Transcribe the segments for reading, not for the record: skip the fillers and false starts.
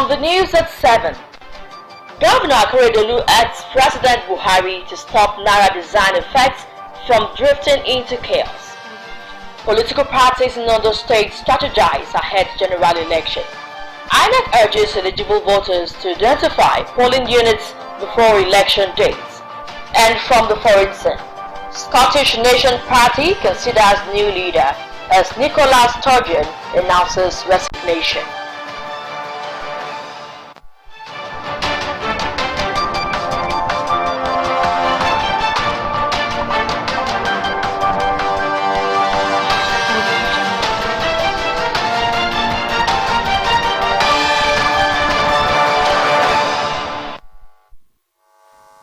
On the news at 7, Governor Akeredolu urged President Buhari to stop Naira design effects from drifting into chaos. Political parties in Ondo State strategize ahead general election. INEC urges eligible voters to identify polling units before election dates. And from the foreign scene, Scottish Nation Party considers new leader as Nicola Sturgeon announces resignation.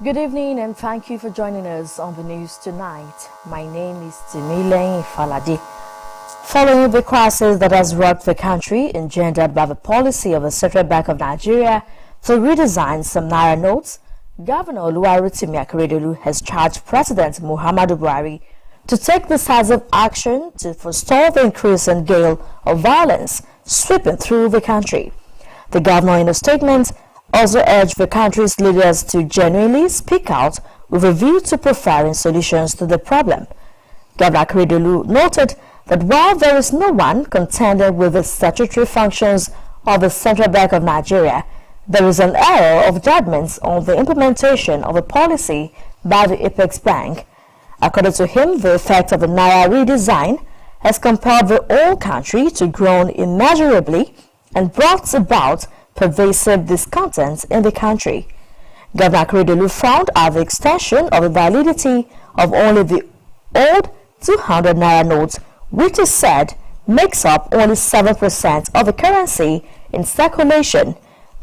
Good evening and thank you for joining us on the news tonight. My name is Timilen Falade. Following the crisis that has rocked the country engendered by the policy of the Central Bank of Nigeria to redesign some Naira notes, Governor Oluwarotimi Akeredolu has charged President Muhammadu Buhari to take decisive action to forestall the increasing gale of violence sweeping through the country. The governor, in a statement, also urged the country's leaders to genuinely speak out with a view to preferring solutions to the problem. Governor Akeredolu noted that while there is no one contending with the statutory functions of the Central Bank of Nigeria, there is an error of judgment on the implementation of the policy by the Apex Bank. According to him, the effect of the Naira redesign has compelled the whole country to groan immeasurably and brought about pervasive discontent in the country. Governor Akeredolu frowned at the extension of the validity of only the old 200 Naira notes, which is said makes up only 7% of the currency in circulation,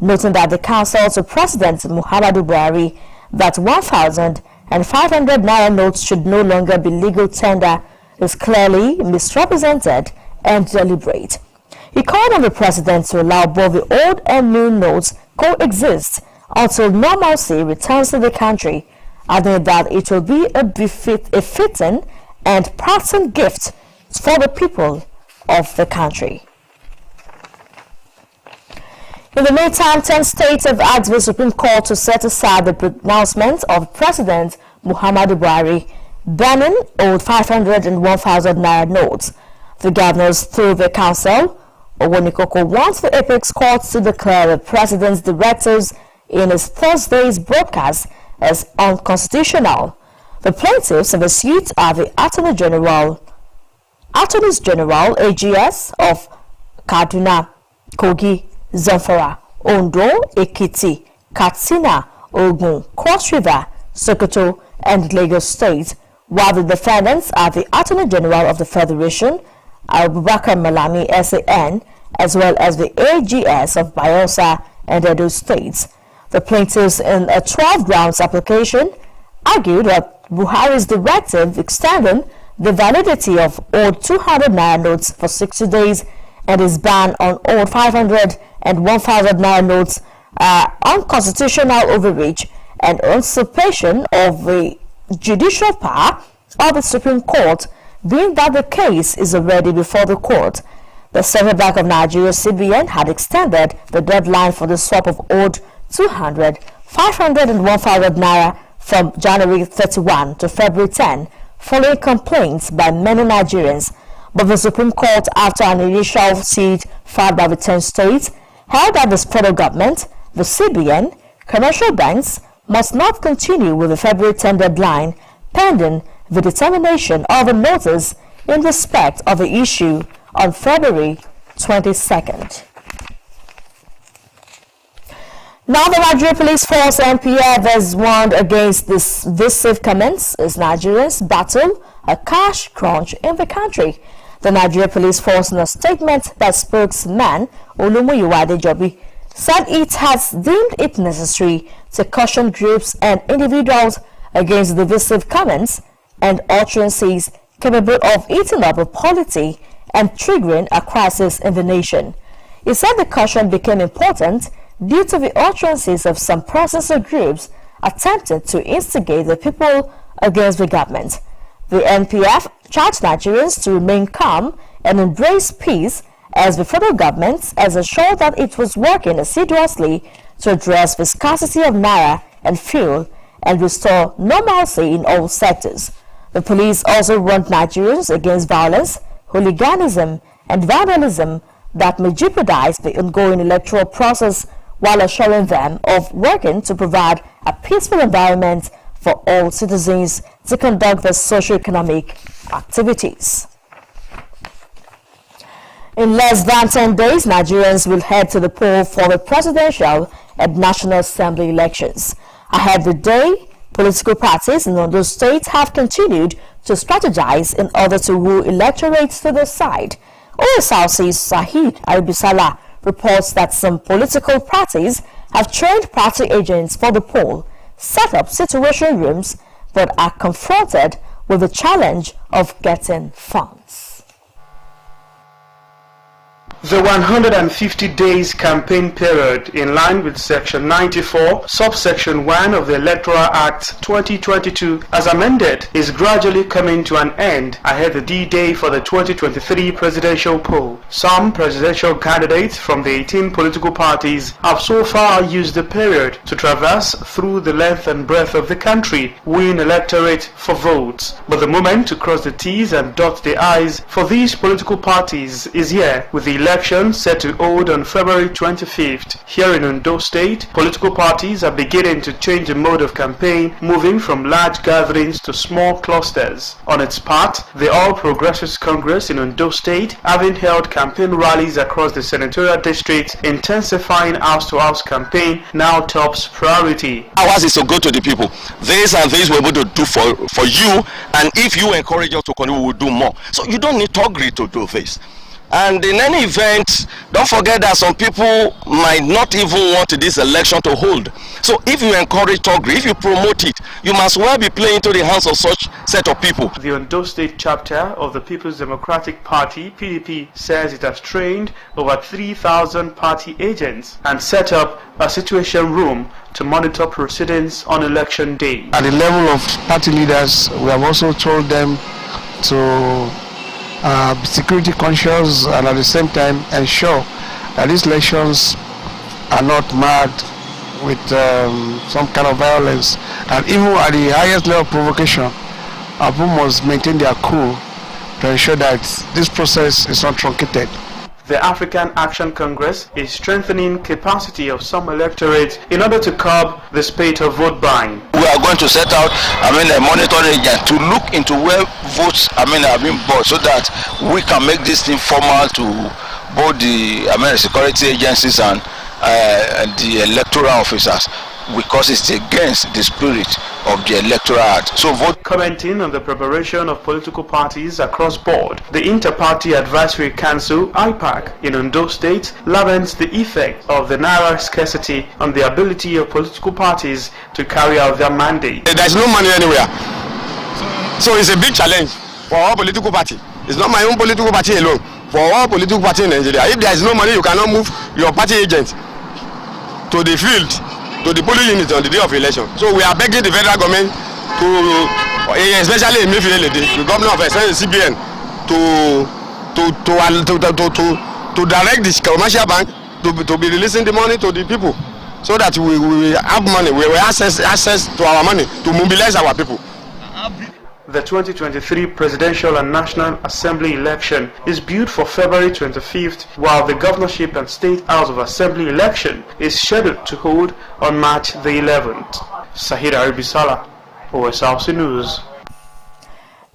noting that the counsel to President Muhammadu Buhari that 1,500 Naira notes should no longer be legal tender is clearly misrepresented and deliberate. He called on the president to allow both the old and new notes coexist until normalcy returns to the country, adding that it will be a fitting and passing gift for the people of the country. In the meantime, 10 states have asked the Supreme Court to set aside the pronouncement of President Muhammadu Buhari banning old 500 and 1,000 Naira notes. The governors, through the council, Owonikoko, wants the Apex Court to declare the president's directives in his Thursday's broadcast as unconstitutional. The plaintiffs in the suit are the Attorneys General AGS of Kaduna, Kogi, Zamfara, Ondo, Ekiti, Katsina, Ogun, Cross River, Sokoto, and Lagos State, while the defendants are the Attorney General of the Federation, Abubakar Malami SAN, as well as the AGS of Bayelsa and Edo States. The plaintiffs, in a 12 grounds application, argued that Buhari's directive extending the validity of old 200 Naira notes for 60 days and his ban on old 500 and 1,000 Naira notes are unconstitutional overreach and usurpation of the judicial power of the Supreme Court, being that the case is already before the court. The Central Bank of Nigeria (CBN) had extended the deadline for the swap of old 200, 500 and 1,000 Naira from January 31 to February 10, following complaints by many Nigerians. But the Supreme Court, after an initial suit filed by the 10 states, held that the federal government, the CBN, commercial banks must not continue with the February 10 deadline pending the determination of a notice in respect of the issue on February 22nd. Now the Nigeria Police Force NPF has warned against this divisive comments as Nigerians battle a cash crunch in the country. The Nigeria Police Force, in a statement that spokesman Olumuyiwa Adejobi said it has deemed it necessary to caution groups and individuals against divisive comments and utterances capable of eating up a polity and triggering a crisis in the nation. He said the caution became important due to the utterances of some persons or groups attempting to instigate the people against the government. The NPF charged Nigerians to remain calm and embrace peace as the federal government has assured that it was working assiduously to address the scarcity of naira and fuel and restore normalcy in all sectors. The police also warned Nigerians against violence, hooliganism, and vandalism that may jeopardize the ongoing electoral process, while assuring them of working to provide a peaceful environment for all citizens to conduct their socio-economic activities. In less than 10 days, Nigerians will head to the poll for the presidential and National Assembly elections. Ahead of the day, political parties in Ondo State have continued to strategize in order to woo electorates to their side. Osrc's Sahid Aribisala reports that some political parties have trained party agents for the poll, set up situation rooms, but are confronted with the challenge of getting funds. The 150 days campaign period, in line with Section 94, subsection 1 of the Electoral Act 2022 as amended, is gradually coming to an end ahead of the D-Day for the 2023 presidential poll. Some presidential candidates from the 18 political parties have so far used the period to traverse through the length and breadth of the country, win electorate for votes. But the moment to cross the T's and dot the I's for these political parties is here, with the election set to hold on February 25th. Here in Ondo State, political parties are beginning to change the mode of campaign, moving from large gatherings to small clusters. On its part, the All Progressives Congress in Ondo State, having held campaign rallies across the senatorial district, intensifying house-to-house campaign now tops priority. Ours is to go to the people. These and these we're able to do for you, and if you encourage us to continue, we will do more. So you don't need to agree to do this. And in any event, don't forget that some people might not even want this election to hold. So if you encourage Togri, if you promote it, you must well be playing to the hands of such set of people. The Ondo State chapter of the People's Democratic Party, PDP, says it has trained over 3,000 party agents and set up a situation room to monitor proceedings on election day. At the level of party leaders, we have also told them to security conscious and at the same time ensure that these elections are not marred with some kind of violence, and even at the highest level of provocation, people must maintain their cool to ensure that this process is not truncated. The African Action Congress is strengthening capacity of some electorates in order to curb the spate of vote buying. We are going to set out, a monitoring agent to look into where votes, are being bought, so that we can make this thing formal to both the security agencies and the electoral officers, because it's against the spirit of the Electoral Act. So vote. Commenting on the preparation of political parties across board, the Inter-Party Advisory Council, IPAC, in Ondo State laments the effect of the naira scarcity on the ability of political parties to carry out their mandate. There's no money anywhere. So it's a big challenge for our political party. It's not my own political party alone. For all political parties in Nigeria, if there is no money, you cannot move your party agent to the field, to the polling unit on the day of election. So we are begging the federal government to, especially in the governor of CBN, to direct the commercial bank to be releasing the money to the people, so that we have money, we will access to our money to mobilize our people. The 2023 Presidential and National Assembly election is due for February 25th, while the Governorship and State House of Assembly election is scheduled to hold on March the 11th. Sahid Aribisala, Osrc News.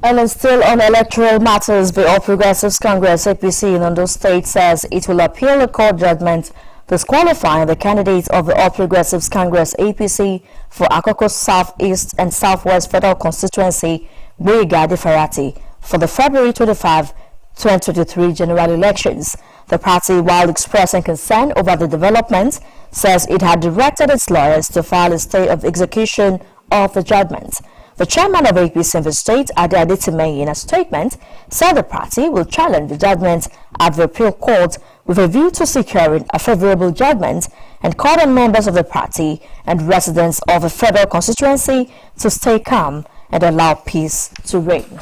And still on electoral matters, the All Progressives Congress APC in Ondo State says it will appeal a court judgment disqualifying the candidates of the All Progressives Congress APC for Akoko Southeast and Southwest Federal Constituency, Brigadier Farati, for the February 25, 2023 general elections. The party, while expressing concern over the development, says it had directed its lawyers to file a stay of execution of the judgment. The chairman of APC in the state, Ade Adetime, in a statement, said the party will challenge the judgment at the appeal court with a view to securing a favorable judgment, and called on members of the party and residents of the federal constituency to stay calm and allow peace to reign.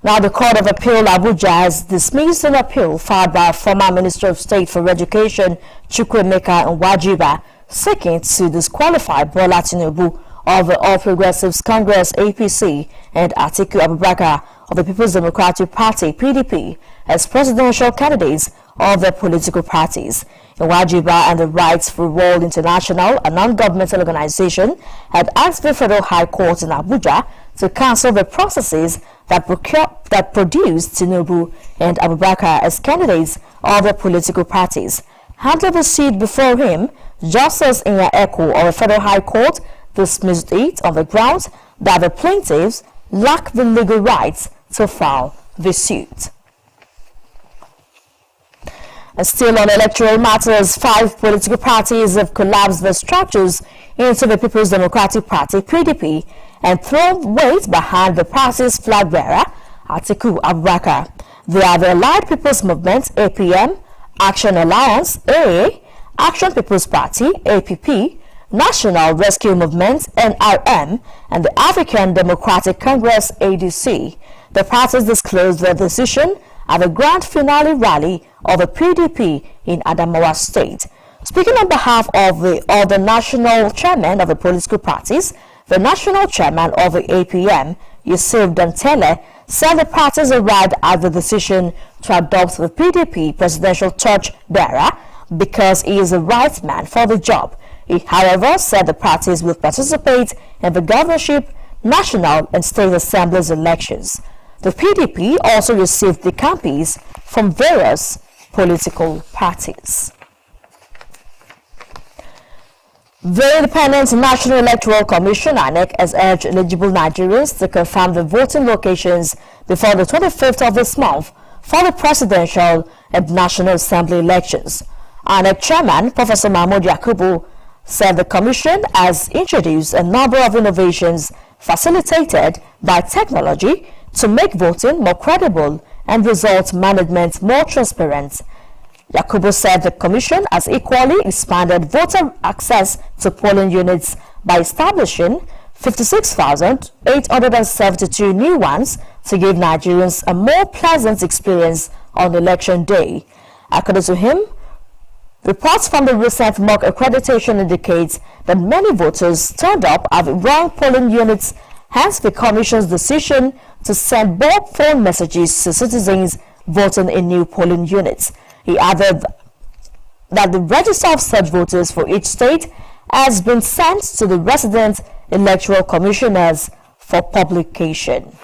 Now, the Court of Appeal Abuja has dismissed an appeal filed by former Minister of State for Education Chukwuemeka Nwajiba seeking to disqualify Bola Tinubu of the All Progressives Congress APC and Atiku Abubakar of the People's Democratic Party PDP as presidential candidates of their political parties. Nwajiba and the Rights for World International, a non-governmental organization, had asked the Federal High Court in Abuja to cancel the processes that produced Tinubu and Abubakar as candidates of their political parties. Handling the suit before him, Justice Inya Eko of the Federal High Court dismissed it on the grounds that the plaintiffs lack the legal rights to file the suit. And still on electoral matters, 5 political parties have collapsed their structures into the People's Democratic Party (PDP) and thrown weight behind the party's flag bearer, Atiku Abubakar. They are the Allied People's Movement (APM), Action Alliance (AA), Action People's Party (APP), National Rescue Movement (NRM), and the African Democratic Congress (ADC). The parties disclosed their decision at the grand finale rally of the PDP in Adamawa State. Speaking on behalf of the national chairman of the political parties, the national chairman of the APM, Yusuf Dantele, said the parties arrived at the decision to adopt the PDP presidential torch bearer because he is the right man for the job. He, however, said the parties will participate in the governorship, national and state assemblies elections. The PDP also received the campees from various political parties. The Independent National Electoral Commission (INEC) has urged eligible Nigerians to confirm the voting locations before the 25th of this month for the presidential and National Assembly elections. INEC Chairman Professor Mahmoud Yakubu said the Commission has introduced a number of innovations facilitated by technology to make voting more credible and result management more transparent. Yakubu said the Commission has equally expanded voter access to polling units by establishing 56,872 new ones to give Nigerians a more pleasant experience on election day. According to him, reports from the recent mock accreditation indicates that many voters turned up at the wrong polling units, hence the Commission's decision to send bulk phone messages to citizens voting in new polling units. He added that the register of such voters for each state has been sent to the resident electoral commissioners for publication.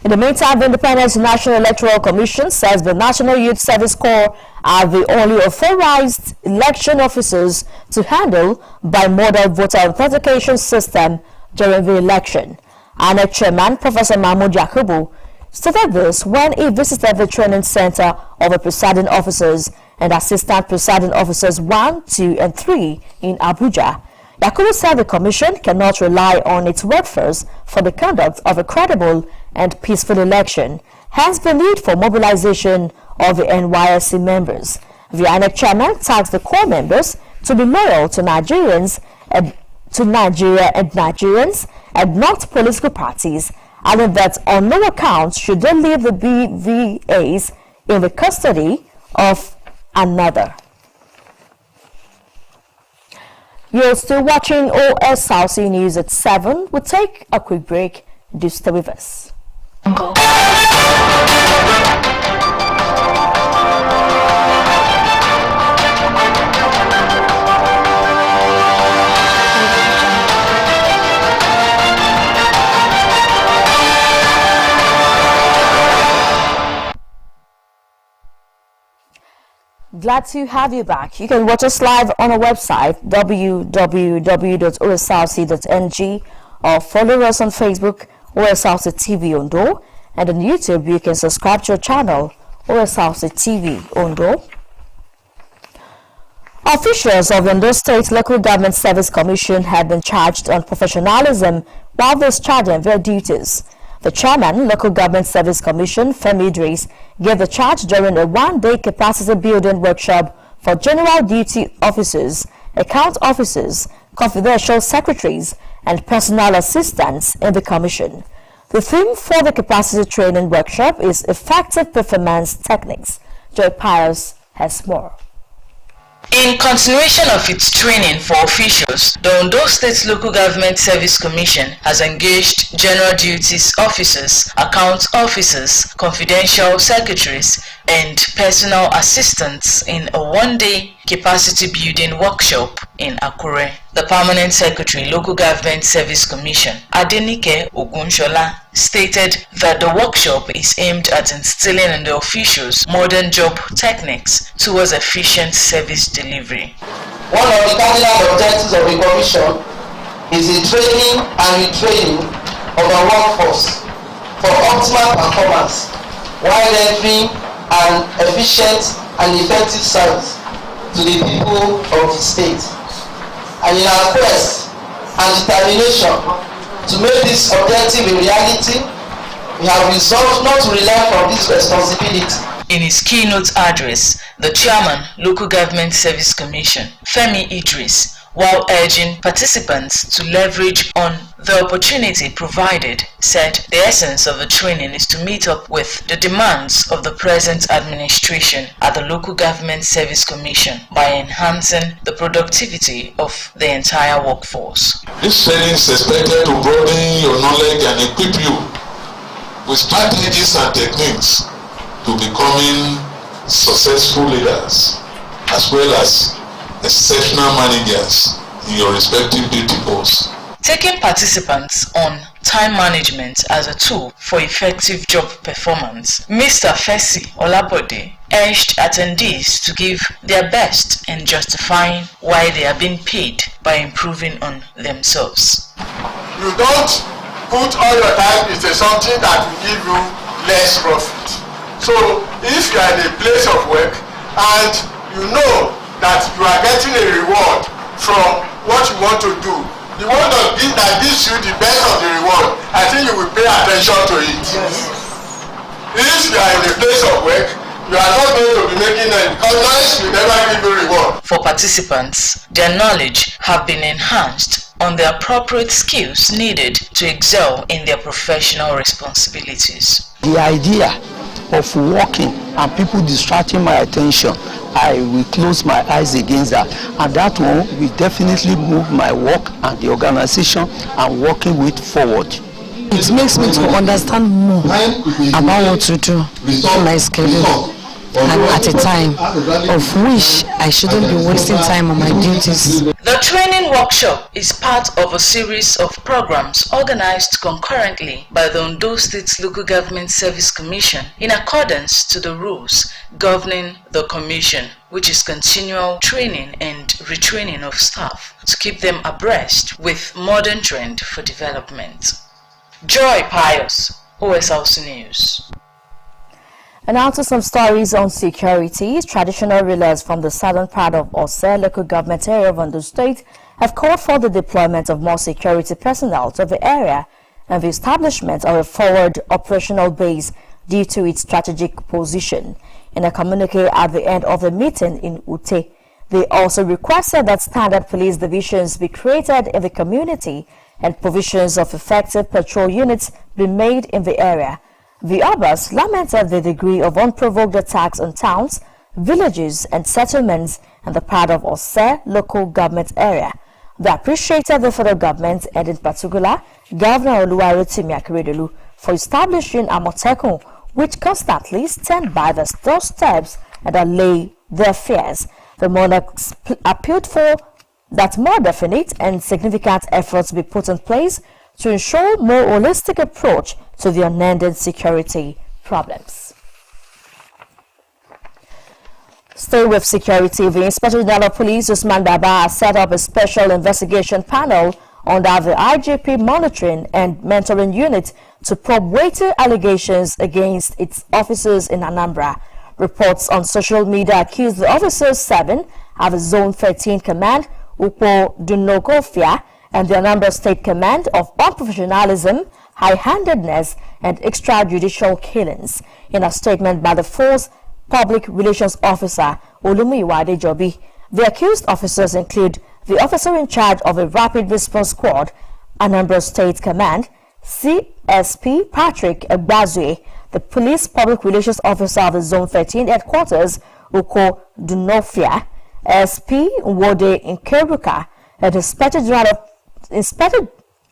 In the meantime, the Independent National Electoral Commission says the National Youth Service Corps are the only authorized election officers to handle bimodal voter authentication system during the election. INEC Chairman Professor Mahmoud Yakubu stated this when he visited the training center of the presiding officers and assistant presiding officers 1, 2, and 3 in Abuja. Yakubu said the Commission cannot rely on its workforce for the conduct of a credible and peaceful election, hence the need for mobilization of the NYSC members. The INEC Chairman tasked the Corps members to be loyal to Nigerians and to Nigeria and Nigerians and not political parties, adding that on no account should they leave the BVAs in the custody of another. You're still watching Osrc News at 7. We'll take a quick break. Do stay with us. Glad to have you back. You can watch us live on our website www.osrc.ng or follow us on Facebook Osrc TV Ondo, and on YouTube you can subscribe to our channel Osrc TV Ondo. Officials of the Ondo State Local Government Service Commission have been charged on professionalism while discharging their duties. The chairman, Local Government Service Commission, Femi Idris, gave the charge during a one-day capacity building workshop for general duty officers, account officers, confidential secretaries, and personal assistants in the Commission. The theme for the capacity training workshop is Effective Performance Techniques. Joy Pius has more. In continuation of its training for officials, the Ondo State Local Government Service Commission has engaged general duties officers, account officers, confidential secretaries, and personal assistants in a one-day capacity building workshop in Akure. The Permanent Secretary, Local Government Service Commission, Adenike Ogunshola, stated that the workshop is aimed at instilling in the officials modern job techniques towards efficient service delivery. One of the cardinal objectives of the Commission is the training and retraining of our workforce for optimal performance while rendering an efficient and effective service to the people of the state. And in our quest and determination to make this objective a reality, we have resolved not to rely on this responsibility. In his keynote address, the chairman, Local Government Service Commission, Femi Idris, while urging participants to leverage on the opportunity provided, said the essence of the training is to meet up with the demands of the present administration at the Local Government Service Commission by enhancing the productivity of the entire workforce. This training is expected to broaden your knowledge and equip you with strategies and techniques to becoming successful leaders as well as exceptional managers in your respective duty posts. Taking participants on time management as a tool for effective job performance, Mr. Fesi Olabode urged attendees to give their best in justifying why they are being paid by improving on themselves. You don't put all your time into something that will give you less profit. So if you are in a place of work and you know that you are getting a reward from what you want to do, the one that gives you the best of the reward, I think you will pay attention to it. Yes. If you are in a place of work, you are not going to be making any, because noise will never give you reward. For participants, their knowledge have been enhanced on the appropriate skills needed to excel in their professional responsibilities. The idea of working and people distracting my attention, I will close my eyes against that, and that one will definitely move my work and the organization I'm working with forward. It makes me to understand more about what to do in my schedule and at a time of which I shouldn't be wasting time on my duties. The training workshop is part of a series of programs organized concurrently by the Ondo State Local Government Service Commission in accordance to the rules governing the Commission, which is continual training and retraining of staff to keep them abreast with modern trend for development. Joy Pius, OSRC News. And now to some stories on security. Traditional rulers from the southern part of Osrc local government area of Ondo State have called for the deployment of more security personnel to the area and the establishment of a forward operational base due to its strategic position. In a communique at the end of the meeting in Ute, they also requested that standard police divisions be created in the community and provisions of effective patrol units be made in the area. The others lamented the degree of unprovoked attacks on towns, villages and settlements in the part of Osrc local government area. They appreciated the federal government and in particular Governor Oluwarotimi Akeredolu for establishing Amotekun, which constantly stand by the doorsteps and allay their fears. The monarchs appealed for that more definite and significant efforts be put in place to ensure more holistic approach to the unending security problems. Stay with security. The Inspector General of Police, Usman Baba, has set up a special investigation panel under the IGP Monitoring and Mentoring Unit to probe weighty allegations against its officers in Anambra. Reports on social media accuse the officers 7 have a Zone 13 Command, Ukpo Dunogofia, and the Anambra State Command of unprofessionalism, high-handedness, and extrajudicial killings. In a statement by the force public relations officer Olumiyiwa Adejobi, the accused officers include the officer in charge of a rapid response squad, Anambra State Command, CSP Patrick Egbazue, the Police Public Relations Officer of the Zone 13 Headquarters, Uko Dunofia, SP Nwode Nkeruka, and Inspector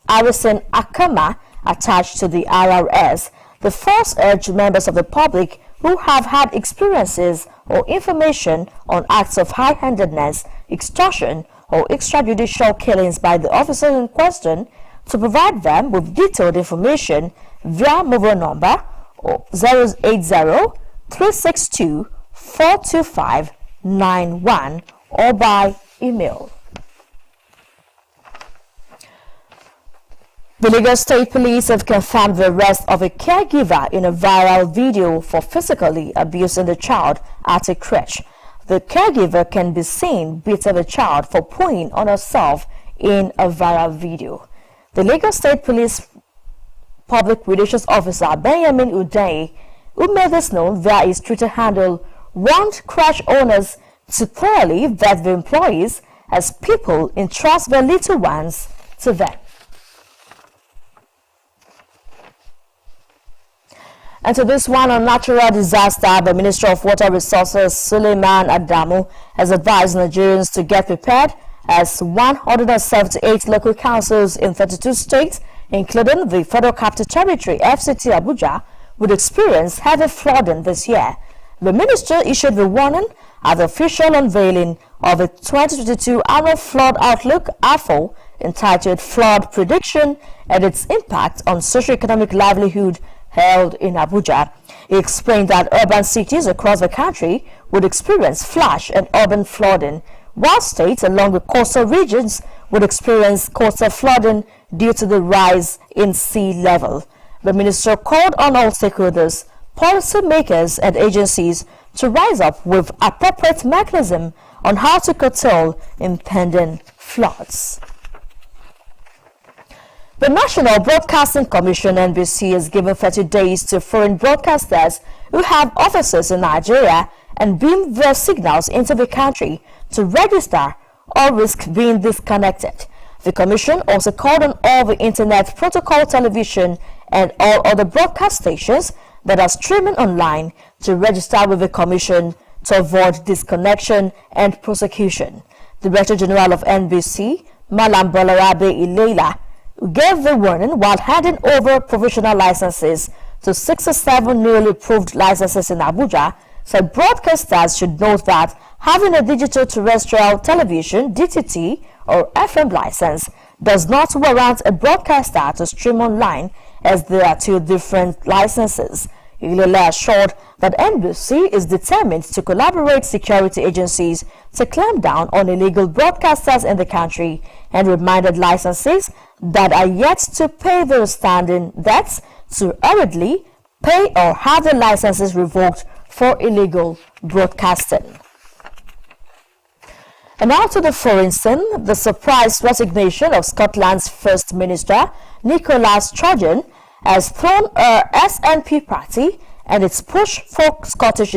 Harrison Akama attached to the RRS. The force urged members of the public who have had experiences or information on acts of high-handedness, extortion, or extrajudicial killings by the officers in question to provide them with detailed information via mobile number 080-362-42591 or by email. The Lagos State Police have confirmed the arrest of a caregiver in a viral video for physically abusing the child at a crèche. The caregiver can be seen beating the child for pulling on herself in a viral video. The Lagos State Police Public Relations Officer Benjamin Uday, who made this known via his Twitter handle, warned crèche owners to thoroughly vet the employees as people entrust their little ones to them. And to this one on natural disaster, the Minister of Water Resources, Suleiman Adamu, has advised Nigerians to get prepared as 178 local councils in 32 states, including the Federal Capital Territory, FCT Abuja, would experience heavy flooding this year. The minister issued the warning at the official unveiling of the 2022 Annual Flood Outlook (AFO) entitled Flood Prediction and its Impact on Socio-Economic Livelihood, held in Abuja. He explained that urban cities across the country would experience flash and urban flooding, while states along the coastal regions would experience coastal flooding due to the rise in sea level. The minister called on all stakeholders, policymakers and agencies to rise up with appropriate mechanism on how to curtail impending floods. The National Broadcasting Commission (NBC) has given 30 days to foreign broadcasters who have offices in Nigeria and beam their signals into the country to register or risk being disconnected. The Commission also called on all the Internet Protocol Television and all other broadcast stations that are streaming online to register with the Commission to avoid disconnection and prosecution. The Director General of NBC, Malam Balarabe Ileila, gave the warning while handing over provisional licenses to 67 newly approved licenses in Abuja, said broadcasters should note that having a digital terrestrial television (DTT) or FM license does not warrant a broadcaster to stream online, as there are two different licenses. Ilela assured that NBC is determined to collaborate security agencies to clamp down on illegal broadcasters in the country, and reminded licensees that are yet to pay their standing debts to hurriedly pay or have their licenses revoked for illegal broadcasting. And now to the foreign scene, the surprise resignation of Scotland's First Minister, Nicola Sturgeon, has thrown her SNP party and its push for Scottish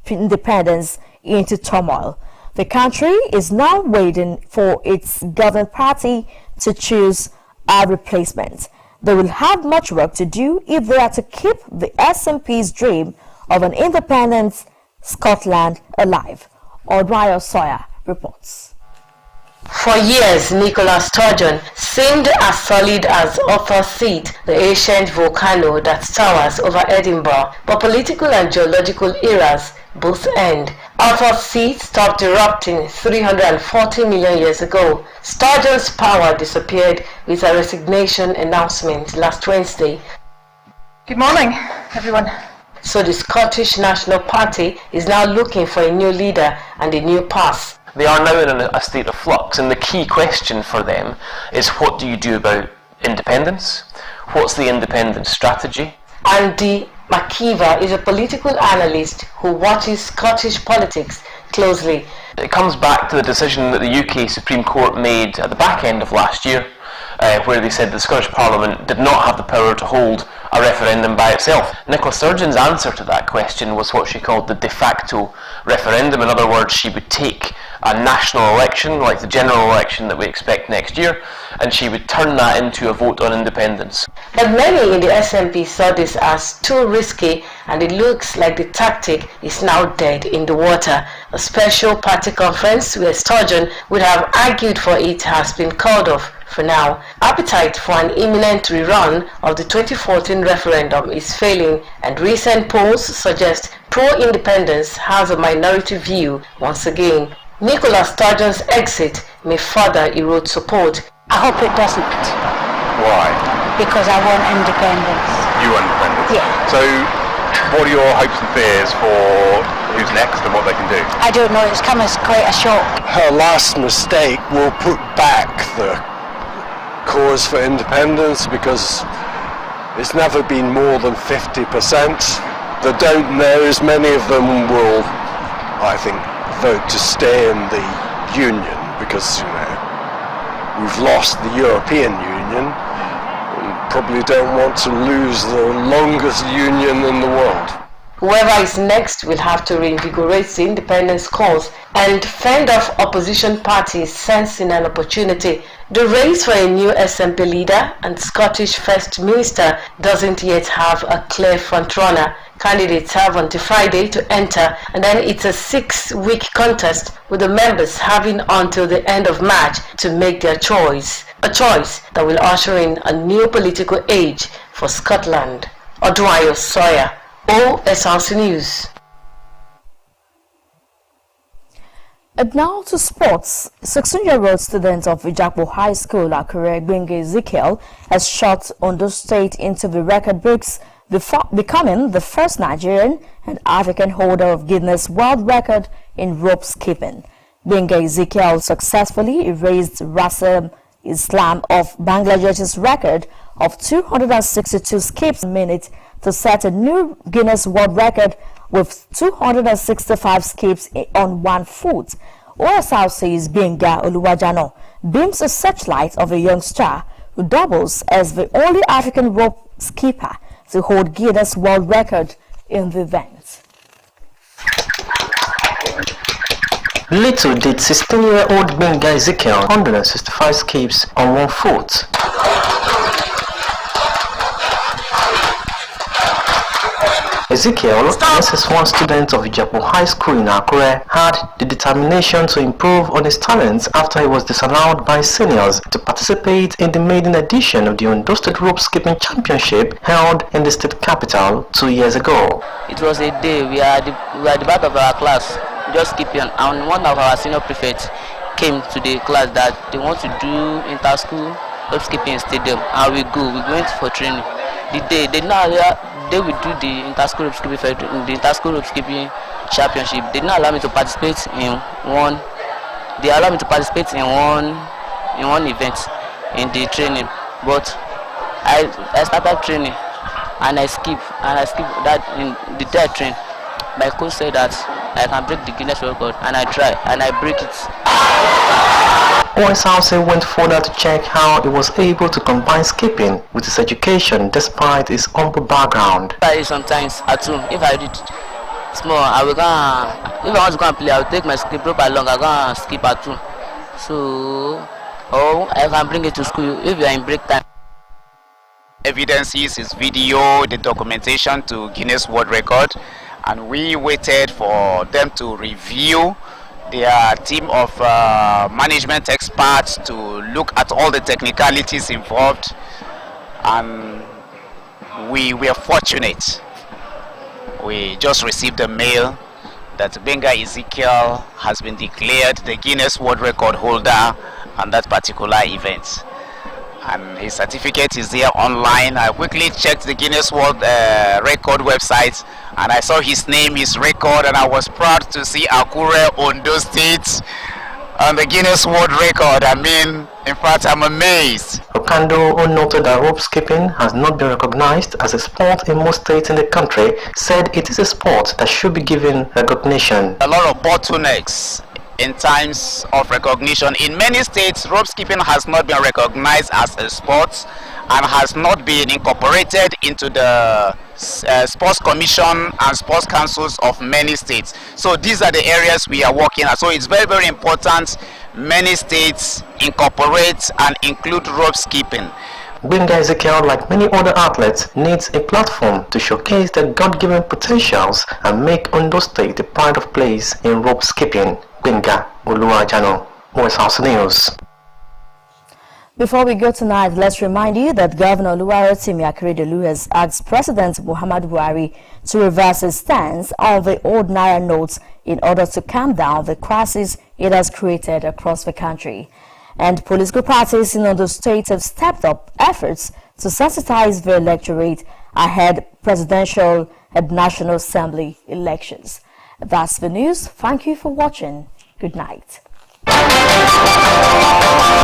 independence into turmoil. The country is now waiting for its governing party to choose a replacement. They will have much work to do if they are to keep the SNP's dream of an independent Scotland alive. Odwaya Sawyer reports. For years, Nicola Sturgeon seemed as solid as Osrc, the ancient volcano that towers over Edinburgh, but political and geological eras both end. Osrc stopped erupting 340 million years ago. Sturgeon's power disappeared with a resignation announcement last Wednesday. Good morning, everyone. So the Scottish National Party is now looking for a new leader and a new path. They are now in a state of flux, and the key question for them is, what do you do about independence? What's the independence strategy? Andy McKeever is a political analyst who watches Scottish politics closely. It comes back to the decision that the UK Supreme Court made at the back end of last year, where they said the Scottish Parliament did not have the power to hold a referendum by itself. Nicola Sturgeon's answer to that question was what she called the de facto referendum. In other words, she would take a national election like the general election that we expect next year, and she would turn that into a vote on independence. But many in the SNP saw this as too risky, and it looks like the tactic is now dead in the water. A special party conference where Sturgeon would have argued for it has been called off for now. Appetite for an imminent rerun of the 2014 referendum is failing, and recent polls suggest pro-independence has a minority view once again. Nicola Sturgeon's exit may further erode support. I hope it doesn't. Why? Because I want independence. You want independence? Yeah. So, what are your hopes and fears for who's next and what they can do? I don't know, it's come as quite a shock. Her last mistake will put back the cause for independence, because it's never been more than 50%. The don't knows, many of them will, I think, vote to stay in the Union, because, we've lost the European Union and probably don't want to lose the longest union in the world. Whoever is next will have to reinvigorate the independence cause and fend off opposition parties sensing an opportunity. The race for a new SNP leader and Scottish First Minister doesn't yet have a clear frontrunner. Candidates have until Friday to enter, and then it's a 6-week contest with the members having until the end of March to make their choice. A choice that will usher in a new political age for Scotland. Odunayo Sawyer, Osrc News. And now to sports. 16-year-old student of Ijakpo High School, Akure Gbenga Ezekiel, has shot Ondo State into the record books, becoming the first Nigerian and African holder of Guinness World Record in rope skipping. Gbenga Ezekiel successfully erased Rasim Islam of Bangladesh's record of 262 skips a minute to set a new Guinness World Record with 265 skips on 1 foot. OSR says Gbenga Oluwajano beams a searchlight of a young star who doubles as the only African rope skipper to hold Guinness World Record in the event. Little did 16-year-old Gbenga Ezekiel 165 skips on 1 foot. Ezekiel, an SS1 student of Ijakpo High School in Akure, had the determination to improve on his talents after he was disallowed by seniors to participate in the maiden edition of the Ondo State Rope Skipping Championship held in the state capital 2 years ago. It was a day we are the back of our class, just skipping, and one of our senior prefects came to the class that they want to do inter-school rope skipping stadium, and we went for training. The day they will do the inter-school rope skipping championship. They did not allow me to participate in one. They allowed me to participate in one event in the training, but I started training and I skipped that in the day I trained. My coach said that I can break the Guinness World Record, and I try and I break it. OSRC went further to check how he was able to combine skipping with his education despite his humble background. Sometimes at home, if I read small, if I want to go and play, I will take my skip rope along, I go and skip at home. So, or I can bring it to school if you are in break time. Evidences is video, the documentation to Guinness World Record, and we waited for them to review their team of management experts to look at all the technicalities involved, and we were fortunate. We just received a mail that Gbenga Ezekiel has been declared the Guinness World Record holder on that particular event, and his certificate is there online. I quickly checked the Guinness World Record website, and I saw his name, his record, and I was proud to see Akure, Ondo State on the Guinness World Record. I mean, in fact, I'm amazed. Okando, who noted that rope skipping has not been recognized as a sport in most states in the country, said it is a sport that should be given recognition. A lot of bottlenecks in times of recognition. In many states, rope skipping has not been recognized as a sport and has not been incorporated into the sports commission and sports councils of many states. So these are the areas we are working at. So it's very, very important many states incorporate and include rope skipping. Gbenga Ezekiel, like many other athletes, needs a platform to showcase their God-given potentials and make Ondo State a pride of place in rope skipping. Gbenga Oluwajano, Osrc News. Before we go tonight, let's remind you that Governor Oluwarotimi Akeredolu has asked President Muhammadu Buhari to reverse his stance on the old Naira notes in order to calm down the crisis it has created across the country. And political parties in Ondo State have stepped up efforts to sensitize the electorate ahead presidential and National Assembly elections. That's the news. Thank you for watching. Good night.